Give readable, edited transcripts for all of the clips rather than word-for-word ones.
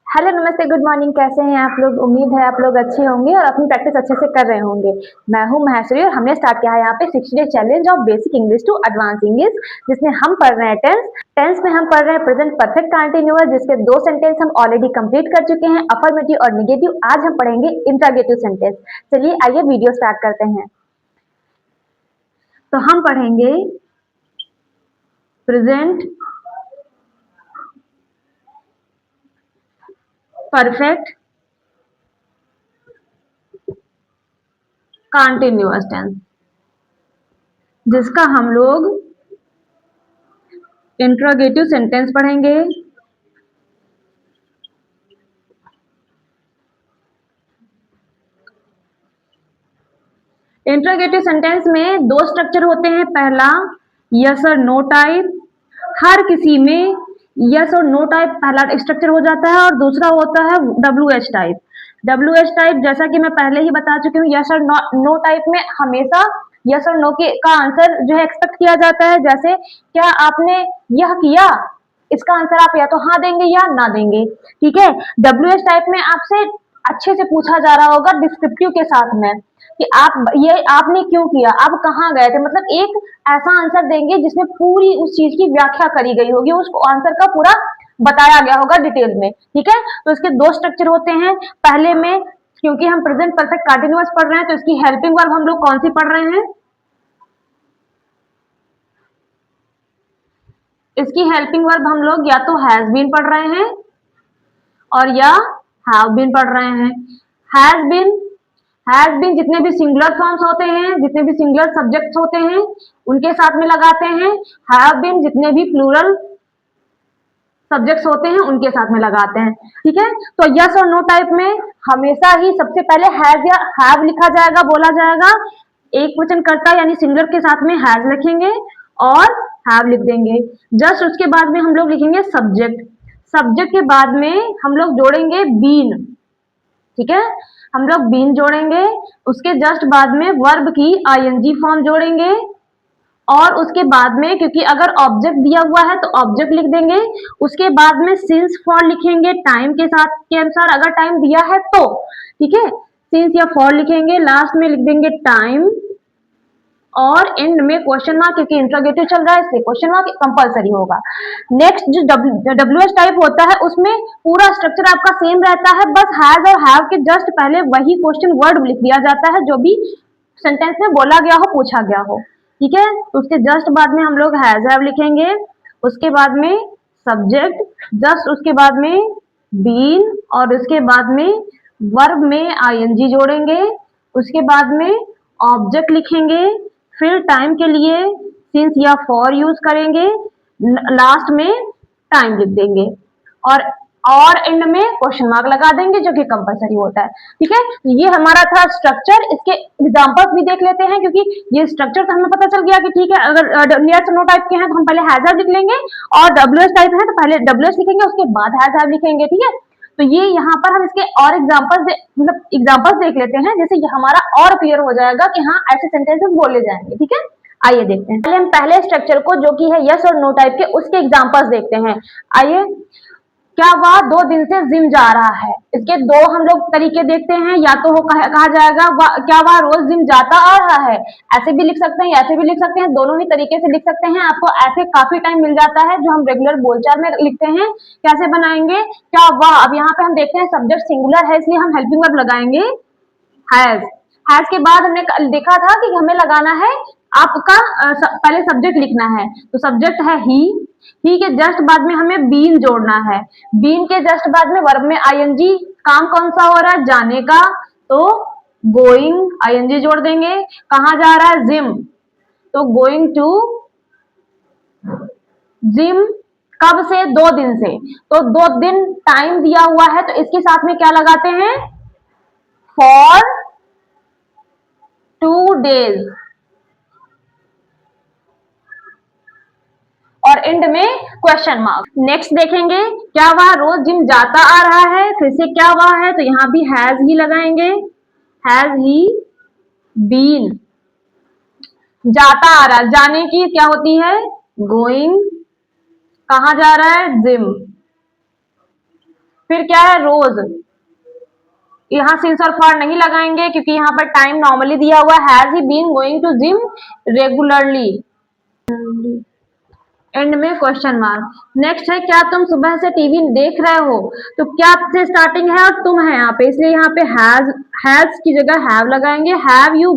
Hello नमस्ते good morning. कैसे हैं आप लोग? उम्मीद है आप लोग अच्छे होंगे और अपनी प्रैक्टिस अच्छे से कर रहे होंगे। मैं हूं महेश्वरी और हमने स्टार्ट किया है यहाँ पे 60 day challenge of basic English to advance English, जिसमें हम पढ़ रहे हैं टेंस में हम पढ़ रहे हैं प्रेजेंट परफेक्ट कंटिन्यूअस, जिसके दो सेंटेंस हम ऑलरेडी कंप्लीट कर चुके हैं, अफर्मेटिव और निगेटिव। आज हम पढ़ेंगे इंट्रोगेटिव सेंटेंस। चलिए आइए वीडियो स्टार्ट करते हैं। तो हम पढ़ेंगे प्रेजेंट परफेक्ट कंटिन्यूअस टेंस, जिसका हम लोग इंट्रोगेटिव सेंटेंस पढ़ेंगे। इंट्रोगेटिव सेंटेंस में दो स्ट्रक्चर होते हैं। पहला यस और नो टाइप, हर किसी में यस और नो टाइप पहला स्ट्रक्चर हो जाता है, और दूसरा होता है W H type. W H type जैसा कि मैं पहले ही बता चुकी हूँ, यस और नो टाइप में हमेशा यस और नो के का आंसर जो है एक्सपेक्ट किया जाता है। जैसे क्या आपने यह किया, इसका आंसर आप या तो हाँ देंगे या ना देंगे। ठीक है। डब्ल्यू एच टाइप में आपसे अच्छे से पूछा जा रहा होगा डिस्क्रिप्टिव के साथ में कि आप ये आपने क्यों किया, आप कहाँ गए थे, मतलब एक ऐसा आंसर देंगे जिसमें पूरी उस चीज की व्याख्या करी गई होगी, उस आंसर का पूरा बताया गया होगा डिटेल में। ठीक है। तो इसके दो स्ट्रक्चर होते हैं। पहले में क्योंकि हम प्रेजेंट परफेक्ट कंटीन्यूअस पढ़ रहे हैं, तो इसकी हेल्पिंग वर्ब हम लोग कौन सी पढ़ रहे हैं? इसकी हेल्पिंग वर्ब हम लोग या तो हैज बीन पढ़ रहे हैं और या हैव बीन पढ़ रहे हैं। हैज बीन जितने भी सिंगुलर फॉर्म्स होते हैं, जितने भी सिंगुलर सब्जेक्ट्स होते हैं, उनके साथ में लगाते हैं। हैव बीन जितने भी प्लूरल सब्जेक्ट्स होते हैं, उनके साथ में लगाते हैं। ठीक है। तो यस और नो टाइप में हमेशा ही सबसे पहले हैज या हैव लिखा जाएगा, बोला जाएगा। एक वचन कर्ता यानी सिंगुलर के साथ में हैज लिखेंगे और हैव लिख देंगे। जस्ट उसके बाद में हम लोग लिखेंगे सब्जेक्ट। सब्जेक्ट के बाद में हम लोग जोड़ेंगे बीन। ठीक है। हम लोग बीन जोड़ेंगे, उसके जस्ट बाद में वर्ब की आईएनजी फॉर्म जोड़ेंगे, और उसके बाद में क्योंकि अगर ऑब्जेक्ट दिया हुआ है तो ऑब्जेक्ट लिख देंगे। उसके बाद में सिंस फॉर लिखेंगे टाइम के साथ के अनुसार, अगर टाइम दिया है तो। ठीक है। सिंस या फॉर लिखेंगे, लास्ट में लिख देंगे टाइम, और एंड में क्वेश्चन मार्क, क्योंकि इंट्रोगेटिव चल रहा है इसलिए क्वेश्चन मार्क कंपलसरी होगा। नेक्स्ट जो डब्ल्यू एच टाइप होता है, उसमें पूरा स्ट्रक्चर आपका सेम रहता है, बस हैज और हैव के जस्ट पहले वही क्वेश्चन वर्ड लिख दिया जाता है जो भी सेंटेंस में बोला गया हो, पूछा गया हो। ठीक है। तो उसके जस्ट बाद में हम लोग हैज हैव लिखेंगे, उसके बाद में सब्जेक्ट, जस्ट उसके बाद में बीन, और उसके बाद में वर्ब में आईएनजी जोड़ेंगे, उसके बाद में ऑब्जेक्ट लिखेंगे, फिर टाइम के लिए सिंस या फॉर यूज करेंगे, लास्ट में टाइम लिख देंगे, और एंड में क्वेश्चन मार्क लगा देंगे जो कि कंपलसरी होता है। ठीक है। तो ये हमारा था स्ट्रक्चर। इसके एग्जांपल्स भी देख लेते हैं, क्योंकि ये स्ट्रक्चर से हमें पता चल गया कि ठीक है, अगर यस नो टाइप के हैं तो हम पहले हैज हैव लिख लेंगे, और डब्ल्यू एस टाइप है तो पहले डब्ल्यू एस लिखेंगे, उसके बाद हैज हैव लिखेंगे। ठीक है। तो ये यहाँ पर हम इसके और एग्जांपल्स देख लेते हैं, जैसे ये हमारा और क्लियर हो जाएगा कि हाँ ऐसे सेंटेंसेस बोले जाएंगे। ठीक है। आइए देखते हैं। पहले हम पहले स्ट्रक्चर को जो कि है यस और नो टाइप के, उसके एग्जांपल्स देखते हैं। आइए। क्या वह 2 दिन से जिम जा रहा है? इसके दो हम लोग तरीके देखते हैं। या तो वो कहा जाएगा क्या वह रोज जिम जाता आ रहा है, ऐसे भी लिख सकते हैं, ऐसे भी लिख सकते हैं, दोनों ही तरीके से लिख सकते हैं। आपको ऐसे काफी टाइम मिल जाता है जो हम रेगुलर बोलचाल में लिखते हैं। कैसे बनाएंगे? क्या वह, अब यहाँ पे हम देखते हैं सब्जेक्ट सिंगुलर है इसलिए हम हेल्पिंग वर्ब लगाएंगे हैज। हैज के बाद हमने देखा था कि हमें लगाना है आपका पहले सब्जेक्ट लिखना है, तो सब्जेक्ट है ही के जस्ट बाद में हमें बीन जोड़ना है। बीन के जस्ट बाद में वर्ब में आईएनजी, काम कौन सा हो रहा है? जाने का, तो गोइंग आईएनजी जोड़ देंगे। कहाँ जा रहा है? जिम, तो गोइंग टू जिम। कब से? 2 दिन से, तो 2 दिन टाइम दिया हुआ है तो इसके साथ में क्या लगाते हैं? फॉर 2 डेज, और एंड में क्वेश्चन मार्क। नेक्स्ट देखेंगे, क्या वह रोज जिम जाता आ रहा है? फिर से क्या वह है, तो यहाँ भी हैज ही लगाएंगे। हैज ही बीन, जाता आ रहा, जाने की क्या होती है? गोइंग। कहाँ जा रहा है? जिम। फिर क्या है, रोज, यहाँ सिंस और फॉर नहीं लगाएंगे क्योंकि यहाँ पर टाइम नॉर्मली दिया हुआ है, has he been going to gym regularly. End में क्वेश्चन मार्क। नेक्स्ट है, क्या तुम सुबह से टीवी देख रहे हो? तो क्या से स्टार्टिंग है और तुम है यहाँ पे, इसलिए यहाँ पे हैज की जगह हैव लगाएंगे। हैव यू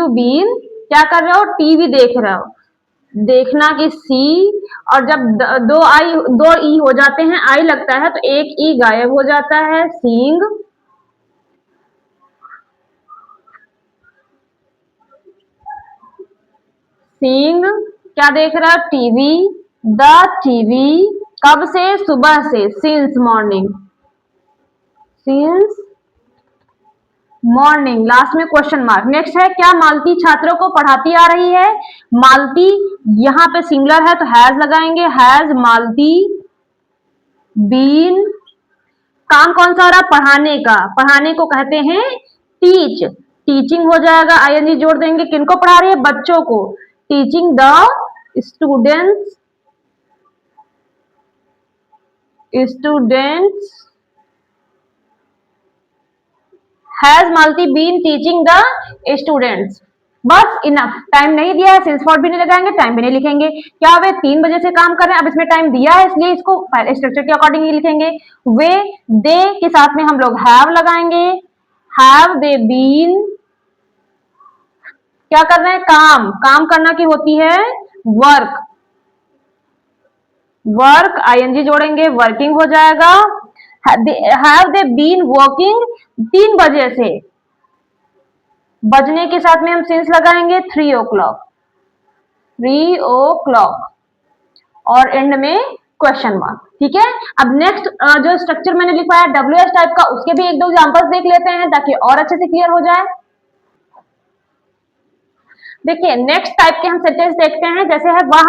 बीन क्या कर रहे हो? टीवी देख रहे हो। देखना की सी, और जब दो ई हो जाते हैं, आई लगता है तो एक ई गायब हो जाता है, सीइंग। सीइंग क्या देख रहा है? टीवी। द टीवी कब से? सुबह से, since morning, since morning. Last में क्वेश्चन मार्क। नेक्स्ट है, क्या मालती छात्रों को पढ़ाती आ रही है? मालती यहाँ पे सिंगुलर है तो हैज लगाएंगे। हैज मालती बीन, काम कौन सा हो रहा? पढ़ाने का। पढ़ाने को कहते हैं टीच, टीचिंग हो जाएगा, आईएनजी जोड़ देंगे। किनको पढ़ा रही है? बच्चों को। Teaching the students, has Malti been teaching the students. बस इनफ, टाइम नहीं दिया है, सिंस फॉर भी नहीं लगाएंगे, टाइम भी नहीं लिखेंगे। क्या वे 3 बजे से काम कर रहे हैं? अब इसमें टाइम दिया है इसलिए इसको स्ट्रक्चर के अकॉर्डिंग ही लिखेंगे। वे, दे के साथ में हम लोग हैव लगाएंगे। हैव दे बीन क्या कर रहे हैं? काम। काम करना की होती है वर्क, वर्क आईएनजी जोड़ेंगे, वर्किंग हो जाएगा। हैव दे बीन वर्किंग 3 बजे से, बजने के साथ में हम सिंस लगाएंगे 3 o'clock, 3 o'clock, और एंड में क्वेश्चन मार्क। ठीक है, अब नेक्स्ट जो स्ट्रक्चर मैंने लिखवाया WH टाइप का, उसके भी 1-2 एग्जांपल्स देख लेते हैं ताकि और अच्छे से क्लियर हो जाए। देखिए, नेक्स्ट टाइप के हम सेंटेंस देखते हैं, जैसे है वह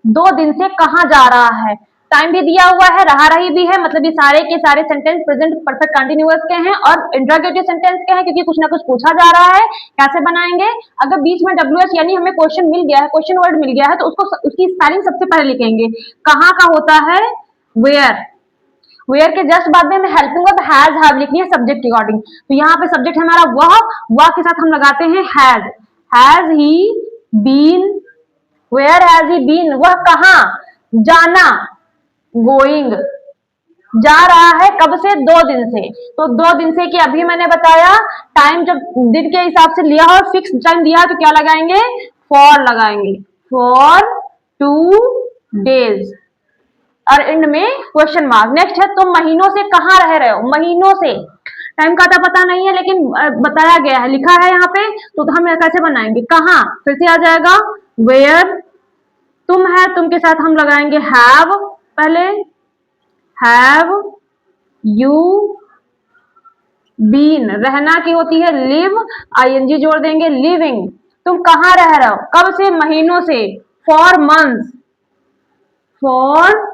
2 दिन से कहां जा रहा है। टाइम भी दिया हुआ है, रहा रही भी है, मतलब ये सारे के सारे सेंटेंस प्रेजेंट परफेक्ट कंटिन्यूअस के हैं और इंटरोगेटिव सेंटेंस के हैं क्योंकि कुछ ना कुछ पूछा जा रहा है। कैसे बनाएंगे? अगर बीच में WH यानी हमें क्वेश्चन मिल गया है, क्वेश्चन वर्ड मिल गया है, तो उसको उसकी स्पेलिंग सबसे पहले लिखेंगे। कहाँ का होता है? वेयर। वेयर के जस्ट बाद में हमें हेल्पिंग वर्ब हैज हैव लिखनी है सब्जेक्ट के अकॉर्डिंग। तो यहाँ पे सब्जेक्ट है हमारा वह के साथ हम लगाते हैं has. Has he been, where has he been, वह कहाँ? जाना, गोइंग, जा रहा है कब से? 2 दिन से। तो 2 दिन से कि अभी मैंने बताया, टाइम जब दिन के हिसाब से लिया हो, फिक्स टाइम दिया तो क्या लगाएंगे? फॉर लगाएंगे, फॉर 2 days, और एंड में क्वेश्चन मार्क। नेक्स्ट है, तुम महीनों से कहाँ रह रहे हो? महीनों से, टाइम का तो पता नहीं है लेकिन बताया गया है, लिखा है यहाँ पे, तो हम कैसे बनाएंगे? कहाँ? फिर से आ जाएगा वेयर। तुम है, तुम के साथ हम लगाएंगे हैव पहले, हैव यू बीन, रहना की होती है लिव, आईएनजी जोड़ देंगे, लिविंग। तुम कहाँ रह रहे हो? कब से? महीनों से, फॉर मंथ्स, फॉर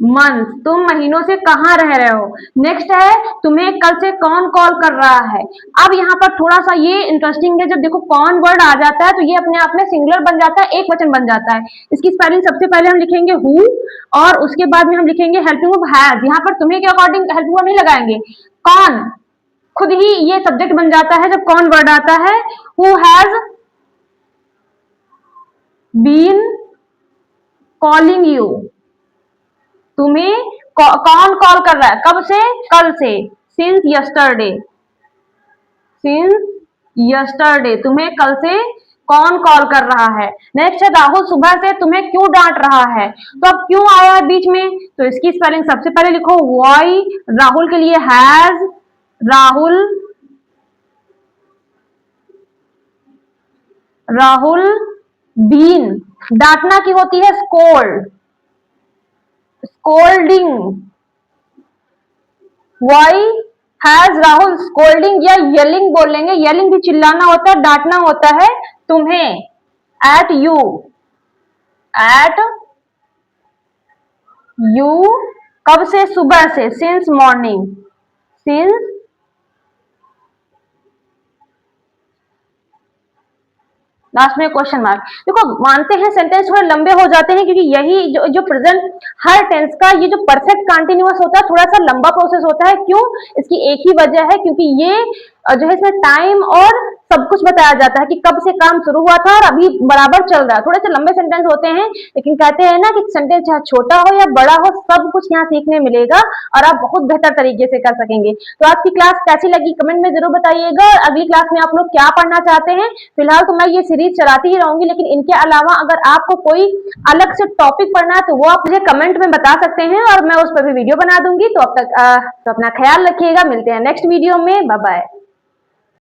मंथ, तुम महीनों से कहाँ रह रहे हो। नेक्स्ट है, तुम्हें कल से कौन कॉल कर रहा है। अब यहाँ पर थोड़ा सा ये इंटरेस्टिंग है, जब देखो कौन वर्ड आ जाता है तो ये अपने आप में सिंगुलर बन जाता है, एक वचन बन जाता है। इसकी स्पेलिंग सबसे पहले हम लिखेंगे हु, और उसके बाद में हम लिखेंगे हेल्पिंग वर्ब हैज। यहाँ पर तुम्हें के अकॉर्डिंग हेल्पिंग वर्ब नहीं लगाएंगे, कौन खुद ही ये सब्जेक्ट बन जाता है जब कौन वर्ड आता है। Who has been calling you, तुम्हें कौन कॉल कर रहा है? कब से? कल से, सिंस यस्टरडे, सिंस यस्टरडे, तुम्हें कल से कौन कॉल कर रहा है। नेक्स्ट है, राहुल सुबह से तुम्हें क्यों डांट रहा है। तो अब क्यों आया है बीच में, तो इसकी स्पेलिंग सबसे पहले लिखो वाई, राहुल के लिए हैज, राहुल, राहुल बीन, डांटना की होती है scold, scolding, why has Rahul scolding या येलिंग बोल लेंगे, येलिंग भी चिल्लाना होता है, डांटना होता है तुम्हें, एट यू, एट यू, कब से? सुबह से, सिंस मॉर्निंग, सिंस लास्ट में क्वेश्चन मार्क। देखो मानते हैं सेंटेंस थोड़े लंबे हो जाते हैं क्योंकि यही जो प्रेजेंट हर टेंस का ये जो परफेक्ट कंटिन्यूअस होता है थोड़ा सा लंबा प्रोसेस होता है। क्यों? इसकी एक ही वजह है क्योंकि ये जो है इसमें टाइम और सब कुछ बताया जाता है कि कब से काम शुरू हुआ था और अभी बराबर चल रहा है। थोड़े से लंबे सेंटेंस होते हैं लेकिन कहते हैं ना कि सेंटेंस चाहे छोटा हो या बड़ा हो सब कुछ यहाँ सीखने मिलेगा और आप बहुत बेहतर तरीके से कर सकेंगे। तो आज की क्लास कैसी लगी कमेंट में जरूर बताइएगा। अगली क्लास में आप लोग क्या पढ़ना चाहते हैं? फिलहाल तो मैं ये सीरीज चलाती ही रहूंगी, लेकिन इनके अलावा अगर आपको कोई अलग से टॉपिक पढ़ना है तो वो आप मुझे कमेंट में बता सकते हैं और मैं उस पर भी वीडियो बना दूंगी। तो अब तक तो अपना ख्याल रखिएगा, मिलते हैं नेक्स्ट वीडियो में, बाय बाय।